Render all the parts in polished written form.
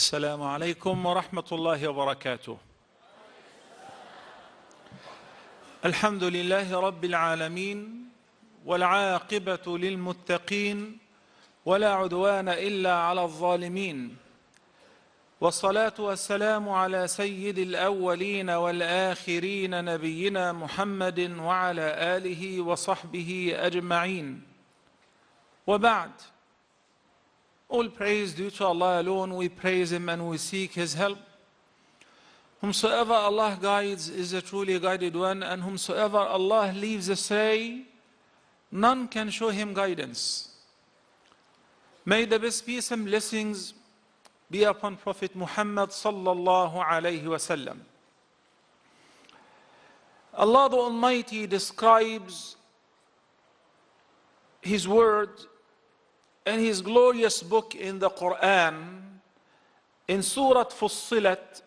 السلام عليكم ورحمة الله وبركاته. الحمد لله رب العالمين والعاقبة للمتقين ولا عدوان إلا على الظالمين، والصلاة والسلام على سيد الأولين والآخرين نبينا محمد وعلى آله وصحبه أجمعين. وبعد. All praise due to Allah alone. We praise Him and we seek His help. Whomsoever Allah guides is a truly guided one, and whomsoever Allah leaves astray, none can show him guidance. May the best peace and blessings be upon Prophet Muhammad sallallahu alayhi wasallam. Allah the Almighty describes His word and His glorious book in the Qur'an in Surah Fussilat,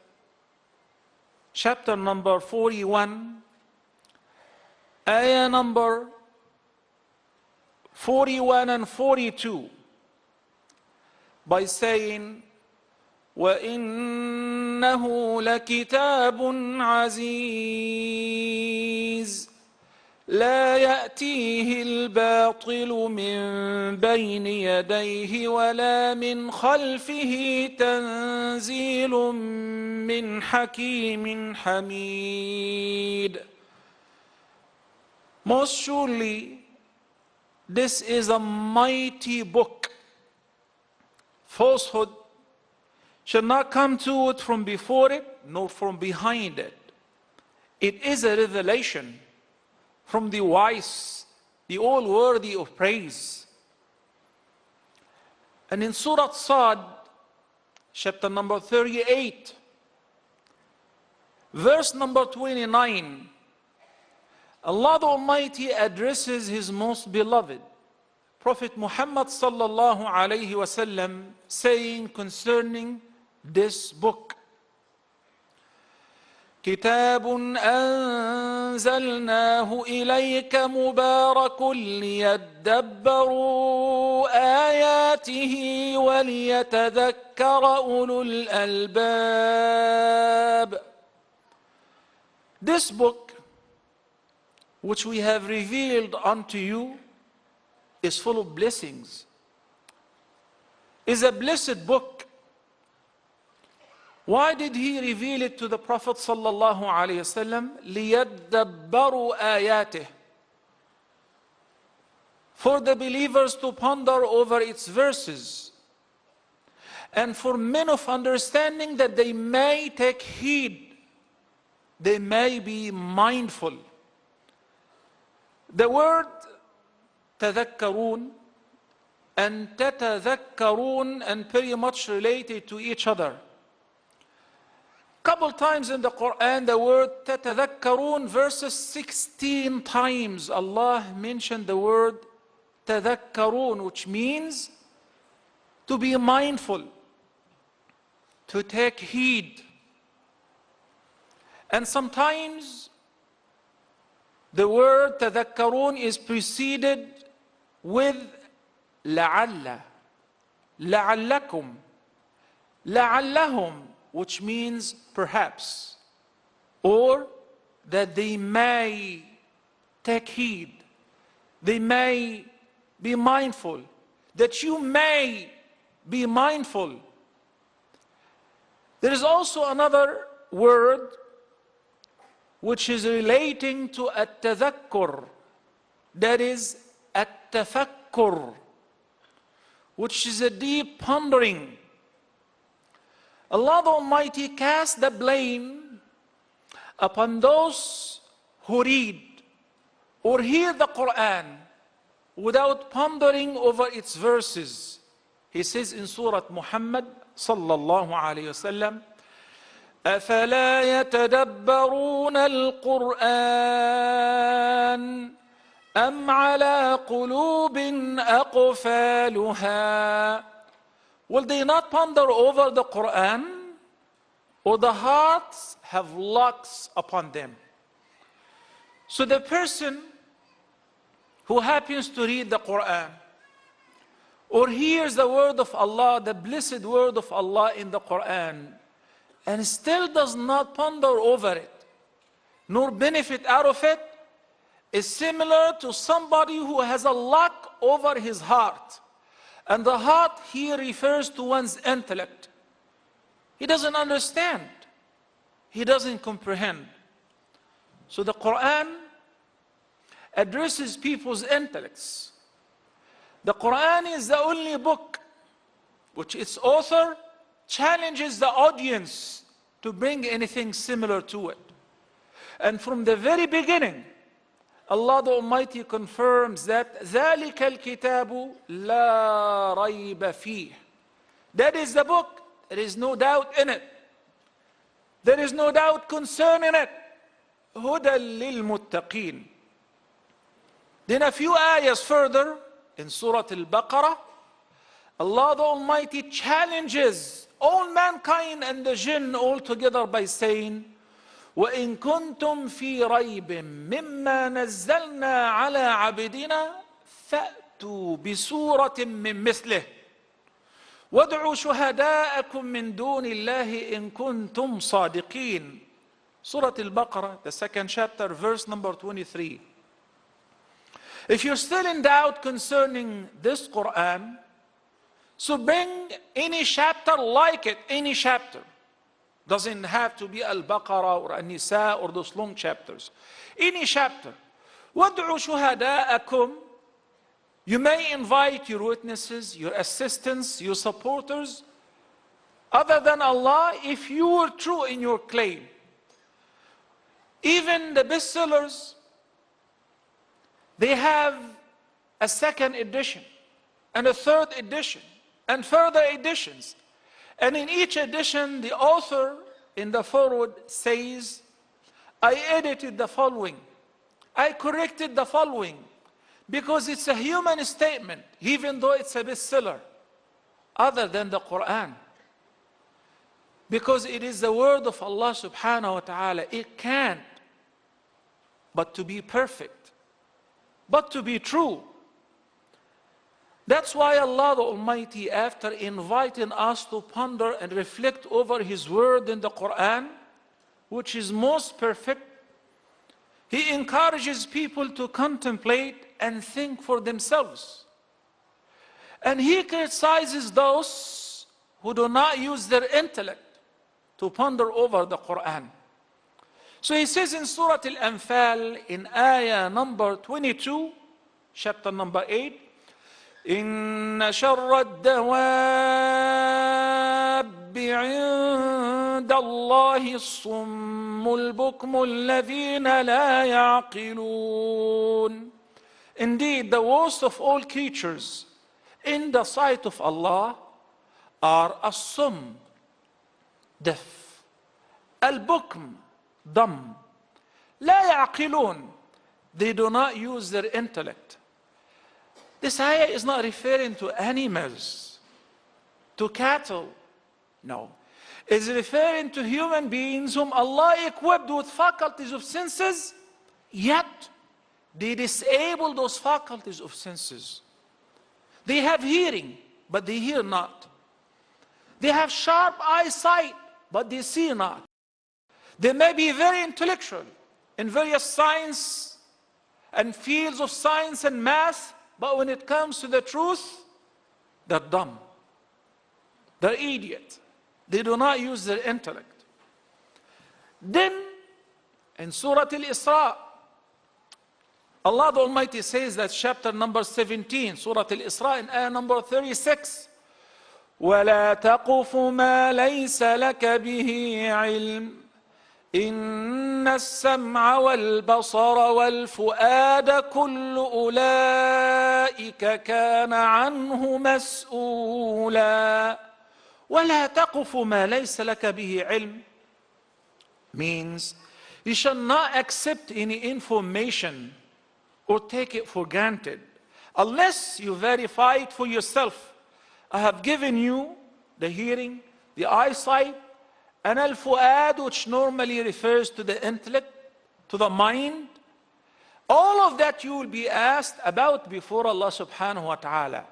chapter number 41, ayah number 41 and 42, by saying, وَإِنَّهُ لَكِتَابٌ عَزِيزٌ لا يأتيه الباطل من بين يديه ولا من خلفه تنزيل من حكيم حميد. Most surely, this is a mighty book. Falsehood shall not come to it from before it, nor from behind it. It is a revelation from the wise, the all worthy of praise. And in Surah Sad, chapter number 38, verse number 29, Allah the Almighty addresses His most beloved Prophet Muhammad sallallahu alayhi wasallam, saying concerning this book, كتاب أنزلناه إليك مبارك ليدبروا آياته وليتذكر أولو الألباب. This book, which we have revealed unto you, is full of blessings, is a blessed book. Why did He reveal it to the Prophet sallallahu alaihi wasallam? لِيَدَّبَّرُوا آيَاتِهِ, for the believers to ponder over its verses, and for men of understanding that they may take heed, they may be mindful. The word تذكرون and تتذكرون and pretty much related to each other. Couple times in the Qur'an, the word تتذكرون, verses 16 times Allah mentioned the word تذكرون, which means to be mindful, to take heed. And sometimes the word تذكرون is preceded with لعل, لعلكم, لعلهم, which means perhaps, or that they may take heed, they may be mindful, that you may be mindful. There is also another word which is relating to at-tadhakkur, that is at-tafakkur, which is a deep pondering. Allah the Almighty casts the blame upon those who read or hear the Qur'an without pondering over its verses. He says in Surah Muhammad sallallahu alayhi wasallam, أَفَلَا يَتَدَبَّرُونَ الْقُرْآنَ أَمْ عَلَى قُلُوبٍ أَقْفَالُهَا. Will they not ponder over the Qur'an, or the hearts have locks upon them? So the person who happens to read the Qur'an, or hears the word of Allah, the blessed word of Allah in the Qur'an, and still does not ponder over it, nor benefit out of it, is similar to somebody who has a lock over his heart. And the heart here refers to one's intellect. He doesn't understand. He doesn't comprehend. So the Qur'an addresses people's intellects. The Qur'an is the only book which its author challenges the audience to bring anything similar to it. And from the very beginning, Allah the Almighty confirms that ذَلِكَ الْكِتَابُ لَا رَيْبَ فِيهِ. That is the book. There is no doubt in it. There is no doubt concerning it. هُدًى لِلْمُتَّقِينَ. Then a few ayahs further, in Surah Al-Baqarah, Allah the Almighty challenges all mankind and the jinn all together by saying, وَإِن كُنْتُمْ فِي رَيْبٍ مِّمَّا نَزَّلْنَا عَلَى عَبْدِنَا فَأْتُوا بِسُورَةٍ مِّن مِّثْلِهِ وَادْعُوا شُهَدَاءَكُم مِّن دُونِ اللَّهِ إِن كُنْتُمْ صَادِقِينَ. Surah Al-Baqarah, the second chapter, verse number 23. If you're still in doubt concerning this Qur'an, so bring any chapter like it, any chapter. Doesn't have to be Al-Baqarah or An-Nisa or those long chapters. Any chapter. وَادْعُوا شُهَدَاءَكُمْ. You may invite your witnesses, your assistants, your supporters, other than Allah, if you were true in your claim. Even the bestsellers, they have a second edition and a third edition and further editions. And in each edition, the author in the foreword says, I edited the following, I corrected the following, because it's a human statement, even though it's a bestseller, other than the Qur'an. Because it is the word of Allah subhanahu wa ta'ala. It can't but to be perfect, but to be true. That's why Allah the Almighty, after inviting us to ponder and reflect over His word in the Qur'an, which is most perfect, He encourages people to contemplate and think for themselves. And He criticizes those who do not use their intellect to ponder over the Qur'an. So He says in Surah Al-Anfal, in ayah number 22, chapter number 8, إن شر الدواب عند الله الصم البكم الذين لا يعقلون. Indeed, the worst of all creatures in the sight of Allah are as-sum, deaf, al-bukm, dumb, لا يعقلون, they do not use their intellect. This ayah is not referring to animals, to cattle. No. It's referring to human beings whom Allah equipped with faculties of senses, yet they disable those faculties of senses. They have hearing, but they hear not. They have sharp eyesight, but they see not. They may be very intellectual in various science and fields of science and math, but when it comes to the truth, they're dumb. They're idiot. They do not use their intellect. Then, in Surah Al-Isra, Allah the Almighty says that chapter number 17, Surah Al-Isra, in ayah number 36, وَلَا تَقُفُ مَا لَيْسَ لَكَ بِهِ عِلْمٍ إن السمع والبصر والفؤاد كل أولئك كان عنه مسؤولا ولا تقف ما ليس لك به علم means you shall not accept any information or take it for granted unless you verify it for yourself. I have given you the hearing, the eyesight, and al-fu'ad, which normally refers to the intellect, to the mind. All of that you will be asked about before Allah subhanahu wa ta'ala.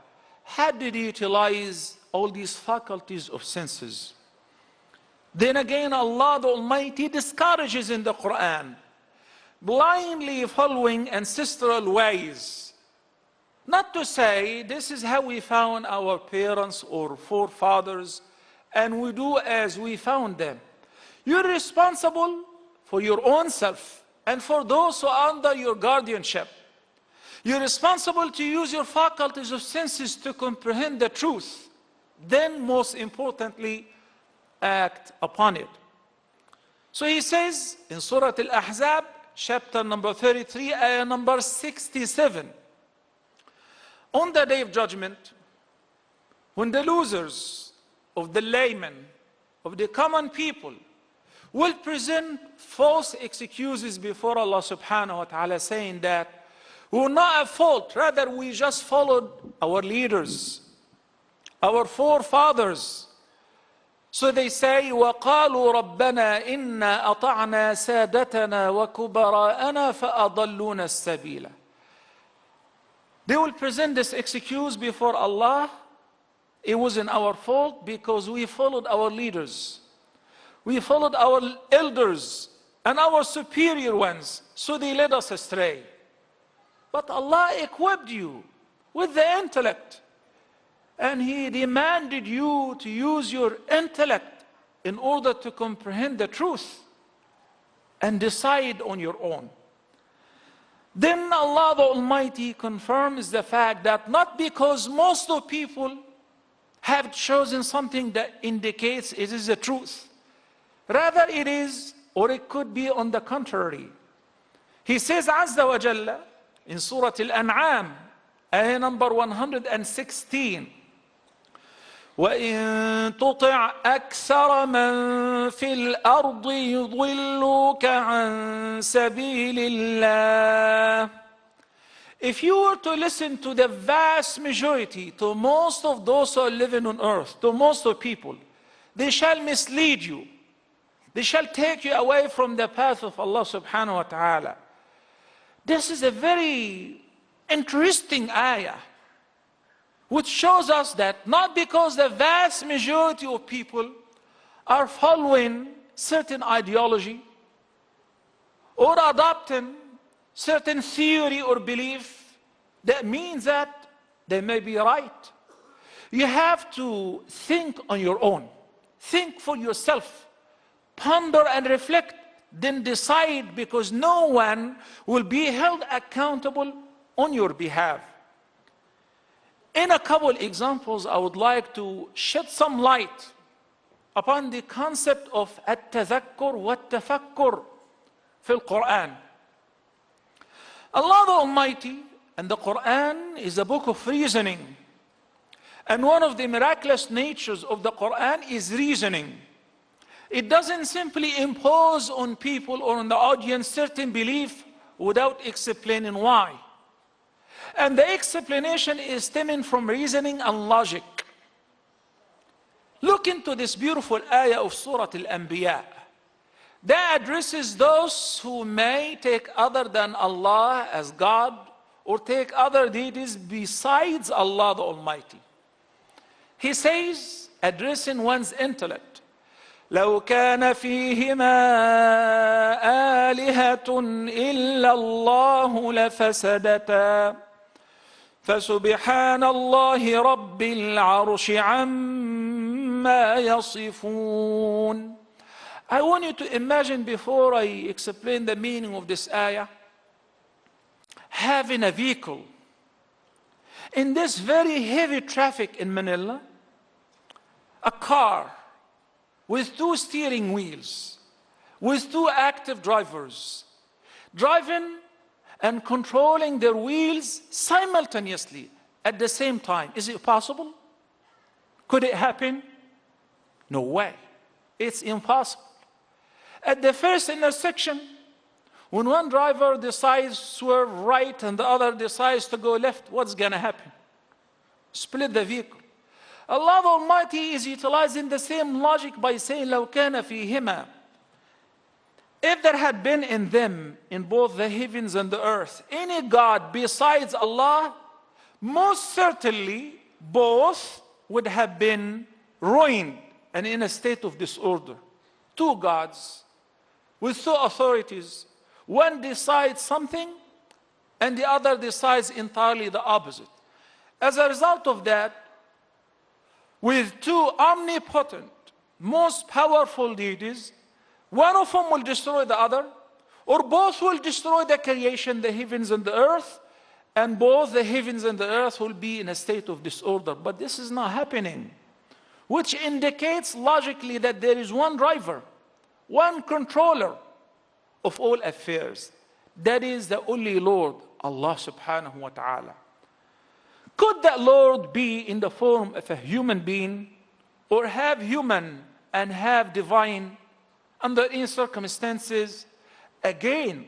How did he utilize all these faculties of senses? Then again, Allah the Almighty discourages in the Qur'an blindly following ancestral ways. Not to say this is how we found our parents or forefathers and we do as we found them. You're responsible for your own self and for those who are under your guardianship. You're responsible to use your faculties of senses to comprehend the truth. Then, most importantly, act upon it. So he says in Surah Al-Ahzab, chapter number 33, ayah number 67, on the day of judgment, when the losers of the laymen, of the common people, will present false excuses before Allah subhanahu wa ta'ala, saying that we were not at fault, rather we just followed our leaders, our forefathers. So they say, وَقَالُوا رَبَّنَا إِنَّا أَطَعْنَا سَادَتَنَا وَكُبَرَاءَنَا فَأَضَلُّونَا السَّبِيلَ. They will present this excuse before Allah. It wasn't our fault because we followed our leaders. We followed our elders and our superior ones, so they led us astray. But Allah equipped you with the intellect, and He demanded you to use your intellect in order to comprehend the truth and decide on your own. Then Allah the Almighty confirms the fact that not because most of people have chosen something that indicates it is the truth. Rather it is, or it could be on the contrary. He says Azza wa Jalla in Surah Al-An'am, ayah number 116, وَإِن تُطِعْ أَكْثَرَ مَنْ فِي الْأَرْضِ يُضِلُّوكَ عَنْ سَبِيلِ اللَّهِ. If you were to listen to the vast majority, to most of those who are living on earth, to most of people, they shall mislead you. They shall take you away from the path of Allah subhanahu wa ta'ala. This is a very interesting ayah, which shows us that not because the vast majority of people are following certain ideology or adopting certain theory or belief, that means that they may be right. You have to think on your own. Think for yourself. Ponder and reflect. Then decide, because no one will be held accountable on your behalf. In a couple examples, I would like to shed some light upon the concept of التذكر والتفكر في القرآن. Allah the Almighty and the Qur'an is a book of reasoning. And one of the miraculous natures of the Qur'an is reasoning. It doesn't simply impose on people or on the audience certain belief without explaining why. And the explanation is stemming from reasoning and logic. Look into this beautiful ayah of Surah Al-Anbiya. That addresses those who may take other than Allah as God, or take other deities besides Allah the Almighty. He says, addressing one's intellect, لو كان فيهما آلهة إلا الله لفسدتا فسبحان الله رب العرش عما يصفون. I want you to imagine, before I explain the meaning of this ayah, having a vehicle in this very heavy traffic in Manila, a car with 2 steering wheels, with 2 active drivers, driving and controlling their wheels simultaneously at the same time. Is it possible? Could it happen? No way. It's impossible. At the first intersection, when one driver decides to swerve right and the other decides to go left, what's going to happen? Split the vehicle. Allah the Almighty is utilizing the same logic by saying, لو كان فيهما. If there had been in them, in both the heavens and the earth, any God besides Allah, most certainly both would have been ruined and in a state of disorder. Two gods with two authorities. One decides something and the other decides entirely the opposite. As a result of that, with two omnipotent, most powerful deities, one of them will destroy the other, or both will destroy the creation, the heavens and the earth, and both the heavens and the earth will be in a state of disorder. But this is not happening, which indicates logically that there is one driver, one controller of all affairs. That is the only Lord, Allah subhanahu wa ta'ala. Could that Lord be in the form of a human being, or have human and have divine under any circumstances? Again,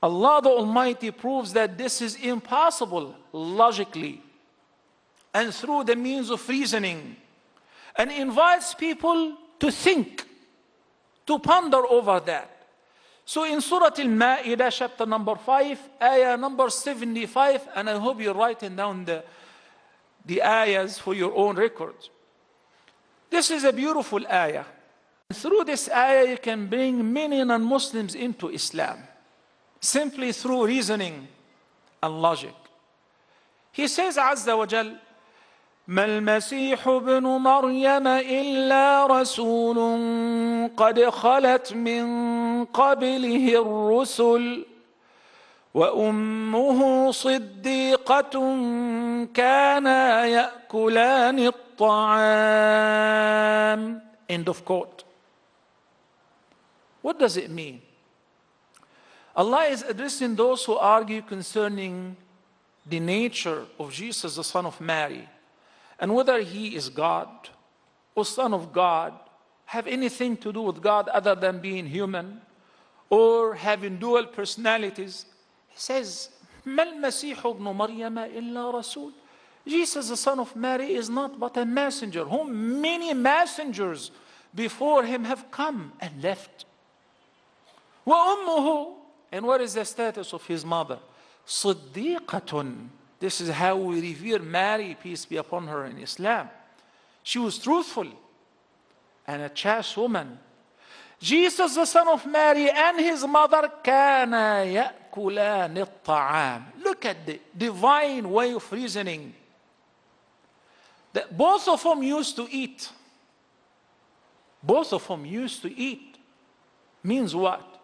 Allah the Almighty proves that this is impossible logically and through the means of reasoning, and invites people to think, to ponder over that. So in Surah Al-Ma'idah, chapter number 5, ayah number 75, and I hope you're writing down the ayahs for your own records. This is a beautiful ayah. Through this ayah, you can bring many non-Muslims into Islam, simply through reasoning and logic. He says, Azza wa Jal, ما المسيح ابن مريم إلا رسول قد خلت من قبله الرسل وأمه صديقة كانا يأكلان الطعام. End of quote. What does it mean? Allah is addressing those who argue concerning the nature of Jesus, the son of Mary, and whether he is God or son of God, have anything to do with God other than being human or having dual personalities. He says, ما المسيح ابن مريم إلا رسول. Jesus, the son of Mary, is not but a messenger, whom many messengers before him have come and left. وأمه, and what is the status of his mother? صديقة. This is how we revere Mary, peace be upon her, in Islam. She was truthful and a chaste woman. Jesus, the son of Mary, and his mother, كانا يأكلان الطعام. Look at the divine way of reasoning. That both of them used to eat. Both of them used to eat. Means what?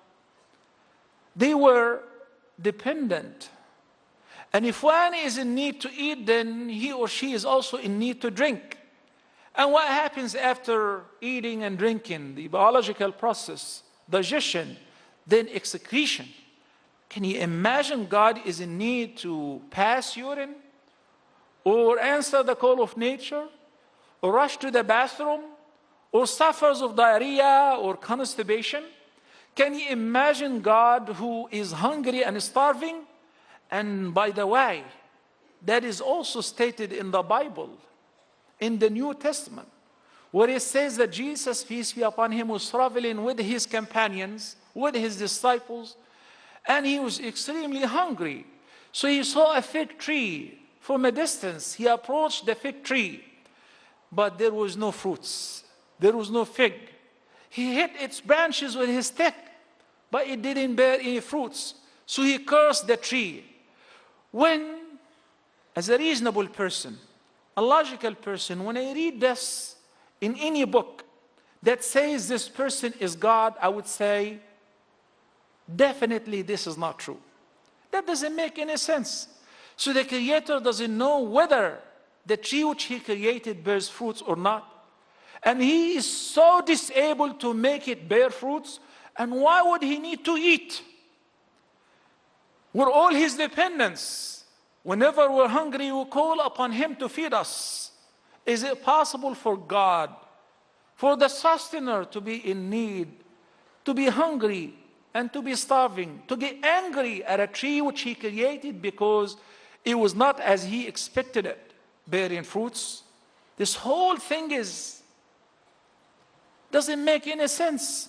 They were dependent. And if one is in need to eat, then he or she is also in need to drink. And what happens after eating and drinking? The biological process, digestion, then excretion. Can you imagine God is in need to pass urine, or answer the call of nature, or rush to the bathroom, or suffers of diarrhea or constipation? Can you imagine God who is hungry and starving? And by the way, that is also stated in the Bible, in the New Testament, where it says that Jesus, peace be upon him, was traveling with his companions, with his disciples, and he was extremely hungry. So he saw a fig tree from a distance. He approached the fig tree, but there was no fruits. There was no fig. He hit its branches with his stick, but it didn't bear any fruits. So he cursed the tree. When, as a reasonable person, a logical person, when I read this in any book that says this person is God, I would say, definitely this is not true. That doesn't make any sense. So the Creator doesn't know whether the tree which he created bears fruits or not. And he is so disabled to make it bear fruits. And why would he need to eat? We're all his dependents. Whenever we're hungry, we call upon him to feed us. Is it possible for God, for the sustainer, to be in need, to be hungry, and to be starving, to get angry at a tree which he created because it was not as he expected it, bearing fruits? This whole thing doesn't make any sense.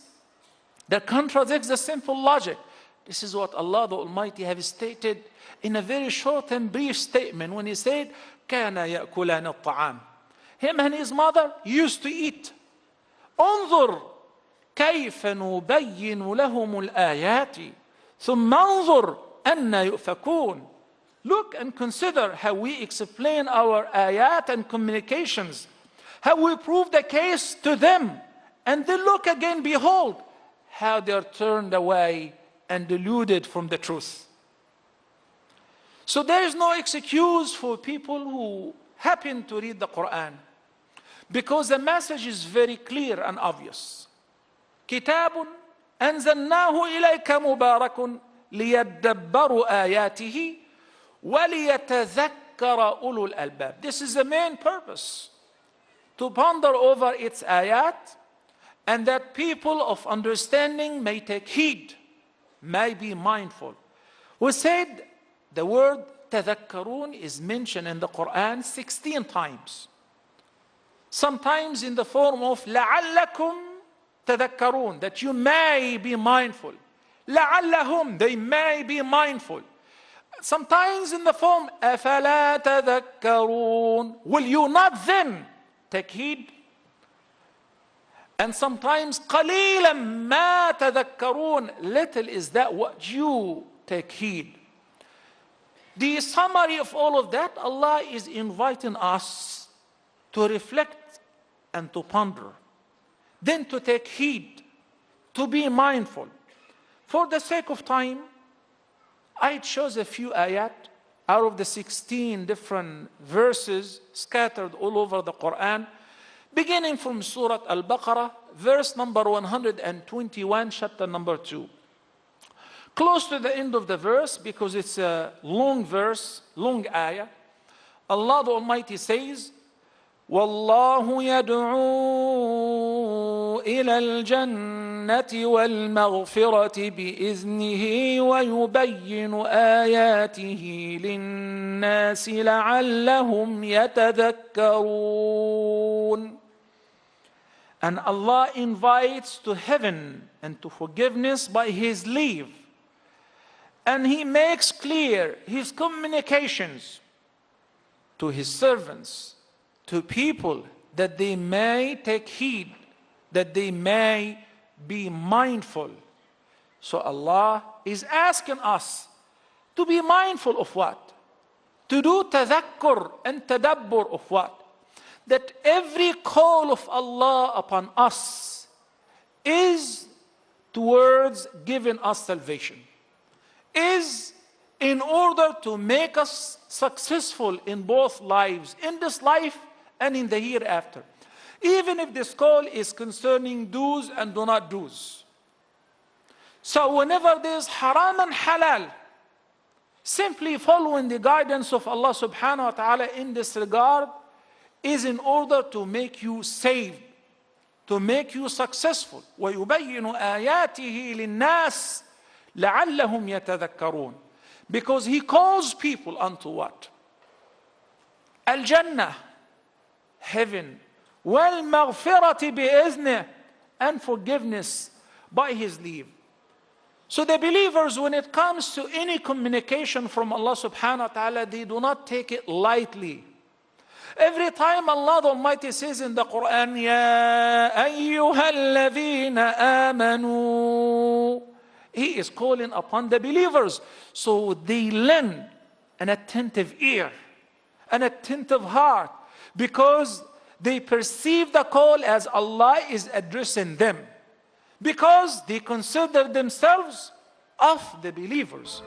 That contradicts the simple logic. This is what Allah the Almighty has stated in a very short and brief statement when He said, كَانَ يَأْكُلَانِ الطَّعَامِ. Him and his mother used to eat. انظر كيف نبين لهم الآيات ثم انظر أن يؤفكون. Look and consider how we explain our ayat and communications, how we prove the case to them, and then look again, behold, how they are turned away and deluded from the truth. So there is no excuse for people who happen to read the Qur'an, because the message is very clear and obvious. كتاب أنزلناه إليك مبارك ليدبروا آياته وَلِيَتَذَكَّرَ أُولُو الْأَلْبَابِ. This is the main purpose, to ponder over its ayat, and that people of understanding may take heed, may be mindful. We said the word تَذَكَّرُونَ is mentioned in the Qur'an 16 times. Sometimes in the form of لَعَلَّكُمْ تَذَكَّرُونَ, that you may be mindful. لَعَلَّهُمْ, they may be mindful. Sometimes in the form أَفَلَا تَذَكَّرُونَ, will you not then take heed? And sometimes قَلِيلًا مَا تَذَكَّرُونَ, little is that what you take heed. The summary of all of that, Allah is inviting us to reflect and to ponder, then to take heed, to be mindful. For the sake of time, I chose a few ayat out of the 16 different verses scattered all over the Qur'an, beginning from Surah Al-Baqarah, verse number 121, chapter number 2. Close to the end of the verse, because it's a long verse, long ayah, Allah the Almighty says, وَاللَّهُ يَدْعُو إِلَى الْجَنَّةِ وَالْمَغْفِرَةِ بِإِذْنِهِ وَيُبَيِّنُ آيَاتِهِ لِلنَّاسِ لَعَلَّهُمْ يَتَذَكَّرُونَ. And Allah invites to heaven and to forgiveness by His leave. And He makes clear His communications to His servants, to people, that they may take heed, that they may be mindful. So Allah is asking us to be mindful of what? To do tadhakkur and tadabbur of what? That every call of Allah upon us is towards giving us salvation, is in order to make us successful in both lives, in this life and in the hereafter. Even if this call is concerning do's and do not do's. So whenever there is haram and halal, simply following the guidance of Allah subhanahu wa ta'ala in this regard is in order to make you saved, to make you successful. وَيُبَيِّنُ آيَاتِهِ لِلنَّاسِ لَعَلَّهُمْ يَتَذَكَّرُونَ. Because He calls people unto what? Al-Jannah, heaven, وَالْمَغْفِرَةِ بِإِذْنِهِ, and forgiveness by His leave. So the believers, when it comes to any communication from Allah subhanahu wa ta'ala, they do not take it lightly. Every time Allah the Almighty says in the Qur'an, يَا أَيُّهَا الَّذِينَ آمَنُوا, He is calling upon the believers. So they lend an attentive ear, an attentive heart, because they perceive the call as Allah is addressing them, because they consider themselves of the believers.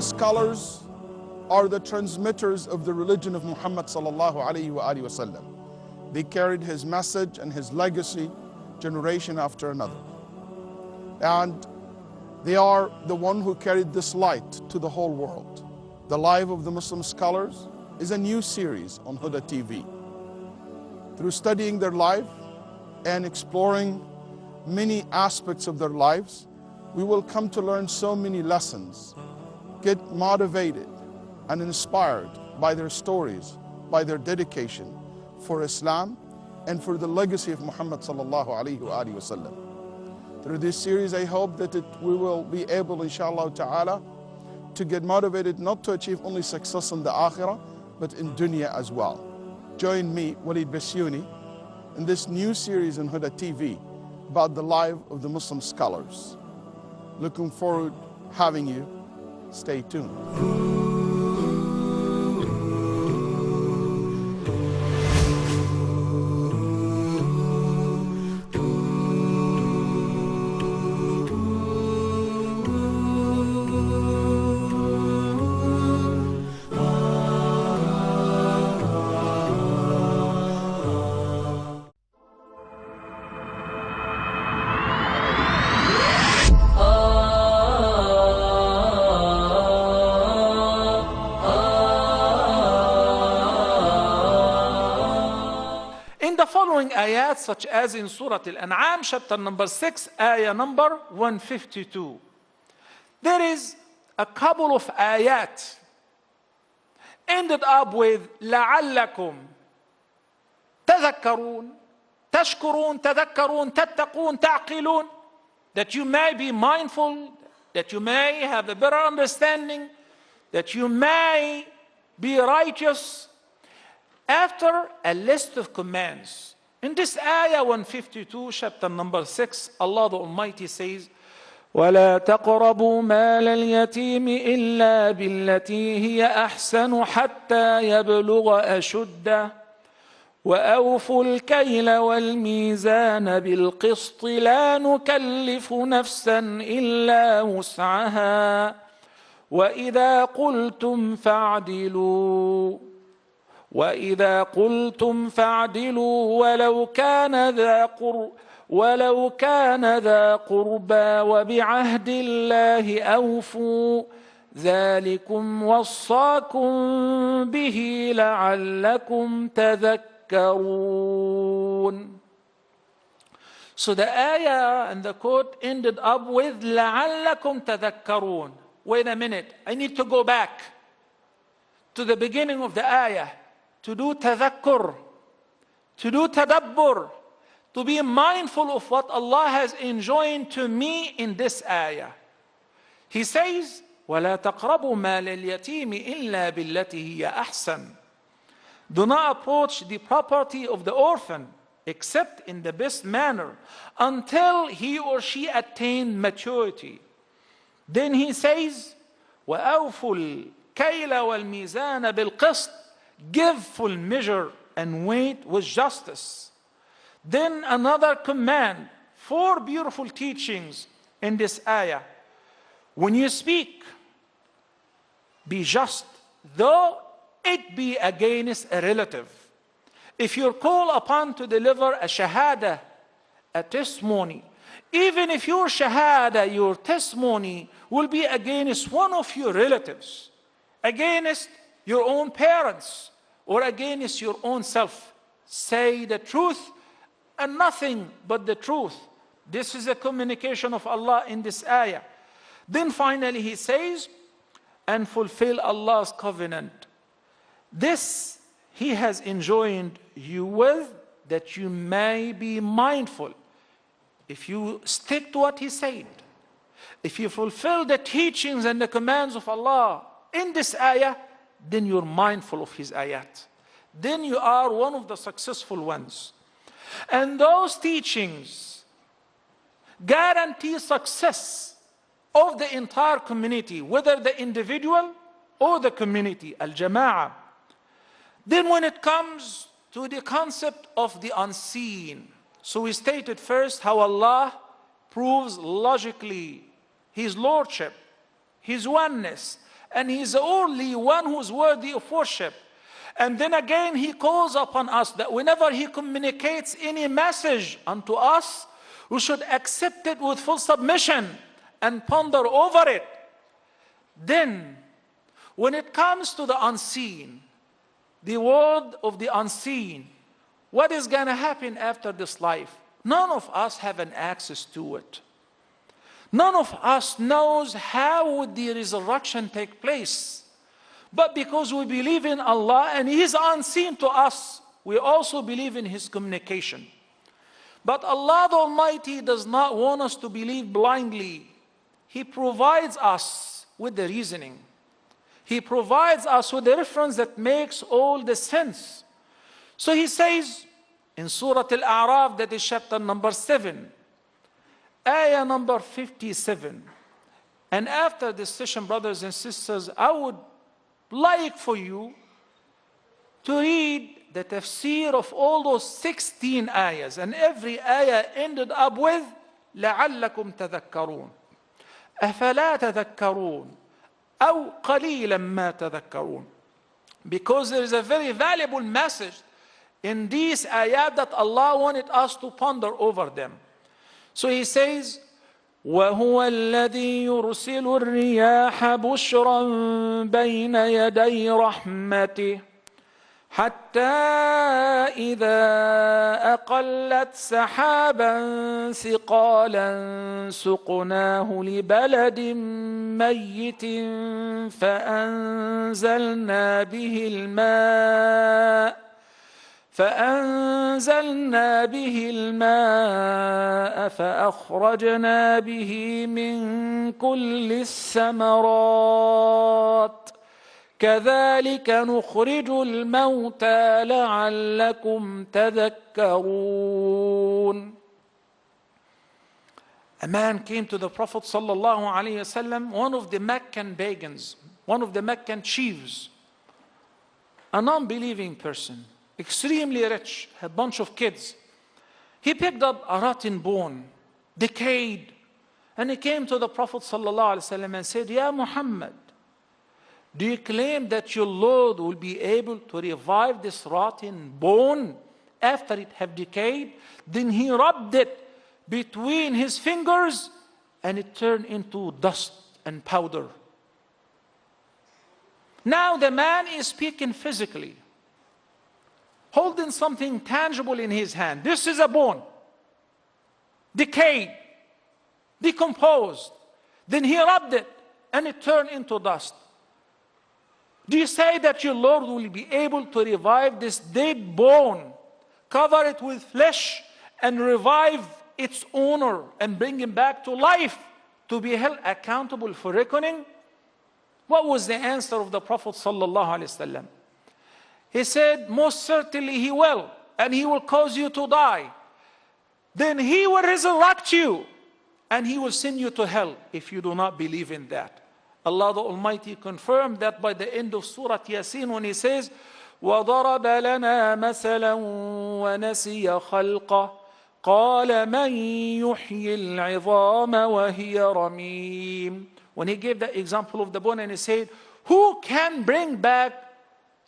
Scholars are the transmitters of the religion of Muhammad sallallahu alayhi wa sallam. They carried his message and his legacy generation after another. And they are the one who carried this light to the whole world. The Life of the Muslim Scholars is a new series on Huda TV. Through studying their life and exploring many aspects of their lives, we will come to learn so many lessons, get motivated and inspired by their stories, by their dedication for Islam and for the legacy of Muhammad sallallahu alaihi wasallam. Through this series, I hope that we will be able, inshallah ta'ala, to get motivated not to achieve only success in the akhirah, but in dunya as well. Join me, Walid Basyuni, in this new series on Huda TV about the life of the Muslim scholars. Looking forward to having you. Stay tuned. Ayat such as in Surah Al-An'am, chapter number 6, ayah number 152. There is a couple of ayat ended up with لَعَلَّكُمْ تَذَكَّرُونَ تَشْكُرُونَ تَذَكَّرُونَ تَتَّقُونَ تَعْقِلُونَ, that you may be mindful, that you may have a better understanding, that you may be righteous. After a list of commands, in this ayah 152, chapter number 6, Allah the Almighty says, وَلَا تَقْرَبُوا مَالَ الْيَتِيمِ إِلَّا بِالَّتِي هِيَ أَحْسَنُ حَتَّى يَبْلُغَ أَشُدَّهُ وَأَوْفُوا الْكَيْلَ وَالْمِيزَانَ بِالْقِسْطِ لَا نُكَلِّفُ نَفْسًا إِلَّا وُسْعَهَا وَإِذَا قُلْتُمْ فَاعْدِلُوا ولو كان ذا قربى وبعهد الله أوفوا ذلكم وصاكم به لعلكم تذكرون. So the ayah and the quote ended up with لعلكم تذكرون. Wait a minute, I need to go back to the beginning of the ayah to do tadhakkur, to do tadabbur, to be mindful of what Allah has enjoined to me in this ayah. He says, وَلَا تَقْرَبُوا مَالَ الْيَتِيمِ إِلَّا بِالَّتِي هِيَ أَحْسَنُ. Do not approach the property of the orphan except in the best manner until he or she attained maturity. Then he says, وَأَوْفُوا الْكَيْلَ وَالْمِيزَانَ بِالْقِسْطِ. Give full measure and weight with justice. Then another command, 4 beautiful teachings in this ayah. When you speak, be just, though it be against a relative. If you're called upon to deliver a shahada, a testimony, even if your shahada, your testimony, will be against one of your relatives, against your own parents, or against your own self, say the truth and nothing but the truth. This is a communication of Allah in this ayah. Then finally he says, and fulfill Allah's covenant. This He has enjoined you with, that you may be mindful. If you stick to what He said, if you fulfill the teachings and the commands of Allah in this ayah, then you're mindful of His ayat. Then you are one of the successful ones. And those teachings guarantee success of the entire community, whether the individual or the community, al-jama'ah. Then when it comes to the concept of the unseen, so we stated first how Allah proves logically His lordship, His oneness, and He is the only one who is worthy of worship. And then again, he calls upon us that whenever he communicates any message unto us, we should accept it with full submission and ponder over it. Then, when it comes to the unseen, the world of the unseen, what is going to happen after this life? None of us have an access to it. None of us knows how would the resurrection take place. But because we believe in Allah and He is unseen to us, we also believe in His communication. But Allah the Almighty does not want us to believe blindly. He provides us with the reasoning. He provides us with the reference that makes all the sense. So He says in Surah Al-A'raf, that is chapter number 7, ayah number 57. And after this session, brothers and sisters, I would like for you to read the tafsir of all those 16 ayahs. And every ayah ended up with لَعَلَّكُمْ تَذَكَّرُونَ أَفَلَا تَذَكَّرُونَ أَوْ قَلِيلًا مَا تَذَكَّرُونَ. Because there is a very valuable message in these ayat that Allah wanted us to ponder over them. So He says, وَهُوَ الَّذِي يُرْسِلُ الرِّيَاحَ بُشْرًا بَيْنَ يَدَيْ رَحْمَتِهِ حَتَّى إِذَا أَقَلَّتْ سَحَابًا ثِقَالًا سُقْنَاهُ لِبَلَدٍ مَيِّتٍ فأنزلنا به الماء فأخرجنا به من كل الثمرات كذلك نخرج الموتى لعلكم تذكرون. A man came to the Prophet sallallahu alaihi wasallam, one of the Meccan pagans, one of the Meccan chiefs, a non-believing person, extremely rich, had a bunch of kids. He picked up a rotten bone, decayed, and he came to the Prophet ﷺ and said, Ya Muhammad, do you claim that your Lord will be able to revive this rotten bone after it have decayed? Then he rubbed it between his fingers and it turned into dust and powder. Now the man is speaking physically, holding something tangible in his hand. This is a bone, decayed, decomposed. Then he rubbed it and it turned into dust. Do you say that your Lord will be able to revive this dead bone, cover it with flesh, and revive its owner and bring him back to life to be held accountable for reckoning? What was the answer of the Prophet ﷺ? He said, most certainly He will, and He will cause you to die. Then He will resurrect you, and He will send you to hell if you do not believe in that. Allah the Almighty confirmed that by the end of Surah Yasin when He says, وَضَرَبَ لَنَا مَثَلًا وَنَسِيَ خَلْقَهُ قَالَ مَنْ يُحْيِي الْعِظَامَ وَهِيَ رَمِيمٌ. When He gave the example of the bone and He said, who can bring back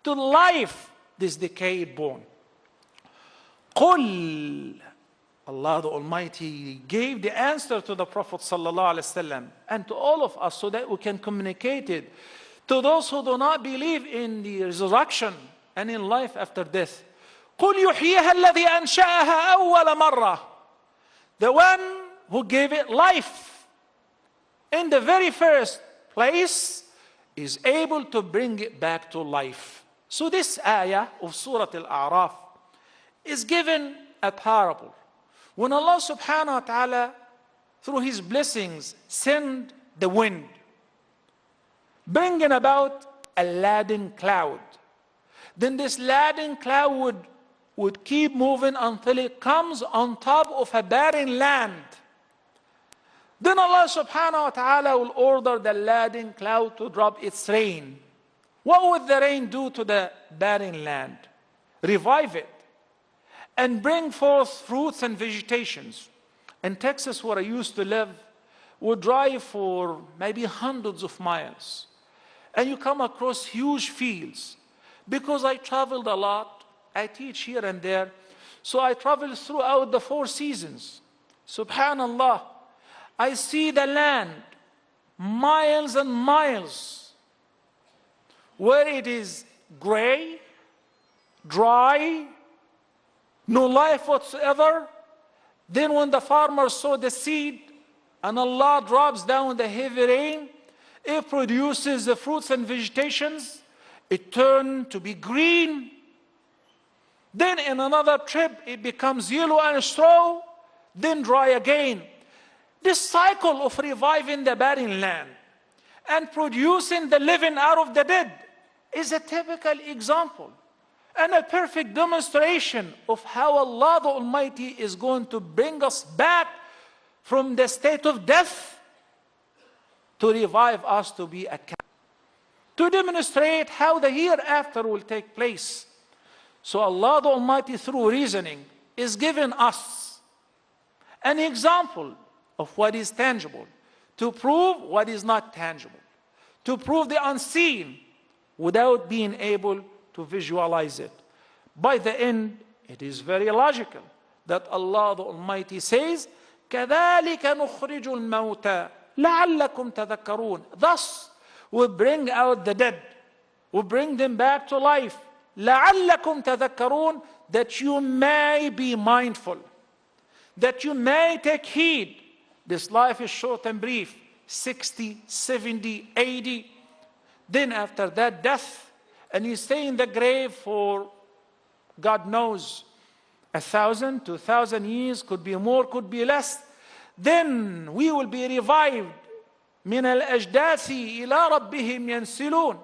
to life this decayed bone? قُلْ. Allah the Almighty gave the answer to the Prophet ﷺ and to all of us so that we can communicate it to those who do not believe in the resurrection and in life after death. قُلْ يُحْيِيهَا الَّذِي أَنْشَأَهَا أَوَّلَ مَرَّةٍ. The one who gave it life in the very first place is able to bring it back to life. So this ayah of Surah Al-A'raf is given a parable. When Allah subhanahu wa ta'ala, through His blessings, send the wind, bringing about a laden cloud, then this laden cloud would keep moving until it comes on top of a barren land. Then Allah subhanahu wa ta'ala will order the laden cloud to drop its rain. What would the rain do to the barren land? Revive it and bring forth fruits and vegetations. In Texas, where I used to live, would drive for maybe hundreds of miles. And you come across huge fields. Because I traveled a lot, I teach here and there, so I travel throughout the 4 seasons. Subhanallah, I see the land miles and miles where it is gray, dry, no life whatsoever. Then when the farmer sow the seed and Allah drops down the heavy rain, it produces the fruits and vegetations. It turns to be green. Then in another trip, it becomes yellow and straw, then dry again. This cycle of reviving the barren land and producing the living out of the dead is a typical example and a perfect demonstration of how Allah the Almighty is going to bring us back from the state of death to revive us to be a camp, to demonstrate how the hereafter will take place. So Allah the Almighty, through reasoning, is giving us an example of what is tangible, to prove what is not tangible, to prove the unseen without being able to visualize it. By the end, it is very logical that Allah the Almighty says, كَذَلِكَ نُخْرِجُ الْمَوْتَى لَعَلَّكُمْ تَذَكَّرُونَ. Thus, we bring out the dead, we bring them back to life, لَعَلَّكُمْ تَذَكَّرُونَ, that you may be mindful, that you may take heed. This life is short and brief, 60, 70, 80. Then after that, death. And you stay in the grave for, God knows, 1,000, 2,000 years, could be more, could be less. Then we will be revived. مِنَ الْأَجْدَاثِ إِلَىٰ رَبِّهِمْ يَنْسِلُونَ.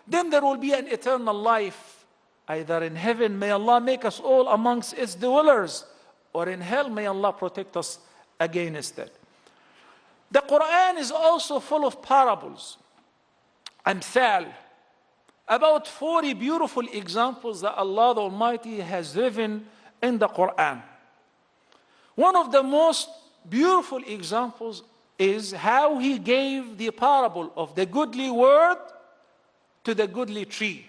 Then there will be an eternal life, either in heaven, may Allah make us all amongst its dwellers, or in hell, may Allah protect us against it. The Qur'an is also full of parables, amthal, about 40 beautiful examples that Allah the Almighty has given in the Qur'an. One of the most beautiful examples is how He gave the parable of the goodly word to the goodly tree.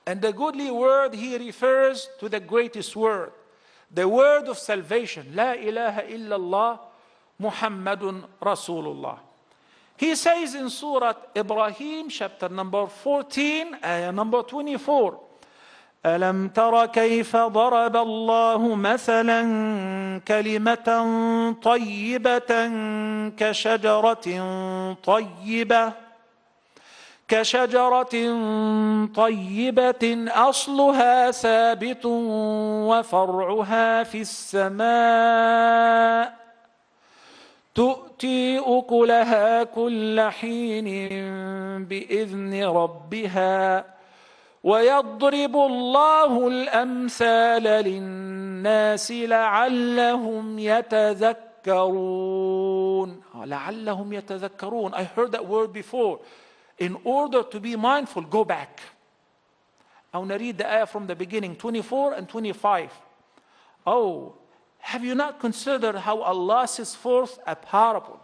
And the goodly word, He refers to the greatest word, the word of salvation, La ilaha illallah Muhammadun Rasulullah. He says in Surah Ibrahim, chapter number 14, ayah number 24, أَلَمْ تَرَ كَيْفَ ضَرَبَ اللَّهُ مَثَلًا كَلِمَةً طَيِّبَةً كشجرة طيبة أصلها ثابت وفرعها في السماء تؤتي أكلها كل حين بإذن ربها ويضرب الله الأمثال للناس لعلهم يتذكرون. لعلهم يتذكرون. I heard that word before. In order to be mindful, go back. I want to read the ayah from the beginning, 24 and 25. Oh, have you not considered how Allah sets forth a parable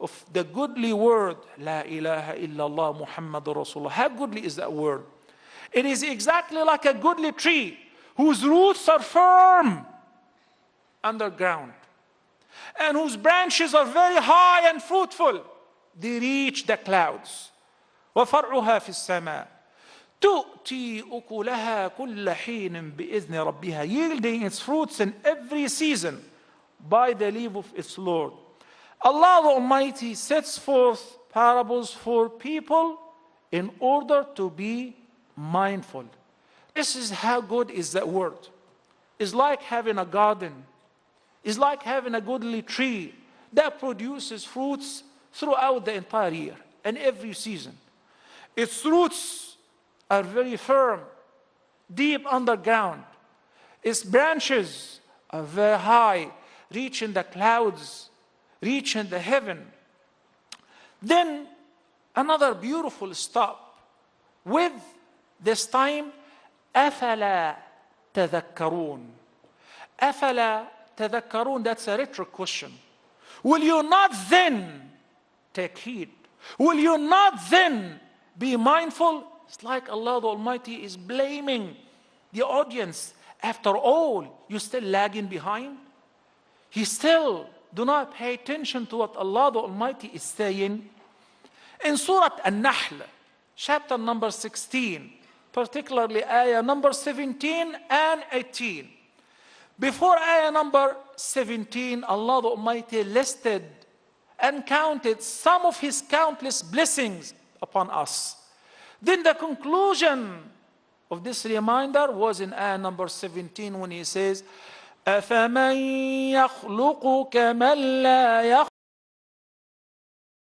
of the goodly word, La ilaha illallah Muhammadur Rasulullah? How goodly is that word? It is exactly like a goodly tree whose roots are firm underground and whose branches are very high and fruitful. They reach the clouds. وَفَرْعُهَا فِي السَّمَاءِ تُؤْتِي أُكُلَهَا كُلَّ حِينٍ بِإِذْنِ رَبِّهَا, yielding its fruits in every season by the leave of its Lord. Allah the Almighty sets forth parables for people in order to be mindful. This is how good is that word. It's like having a garden. It's like having a goodly tree that produces fruits throughout the entire year and every season. Its roots are very firm, deep underground. Its branches are very high, reaching the clouds, reaching the heaven. Then another beautiful stop with this time, أَفَلَا تَذَكَّرُونَ. أَفَلَا تَذَكَّرُونَ, that's a rhetoric question. Will you not then take heed? Will you not then be mindful? It's like Allah the Almighty is blaming the audience. After all, you're still lagging behind? You still do not pay attention to what Allah the Almighty is saying? In Surah An-Nahl, chapter number 16, particularly ayah number 17 and 18. Before ayah number 17, Allah the Almighty listed and counted some of His countless blessings upon us. Then the conclusion of this reminder was in ayah number 17 when He says, أَفَمَنْ يَخْلُقُ كَمَنْ لَا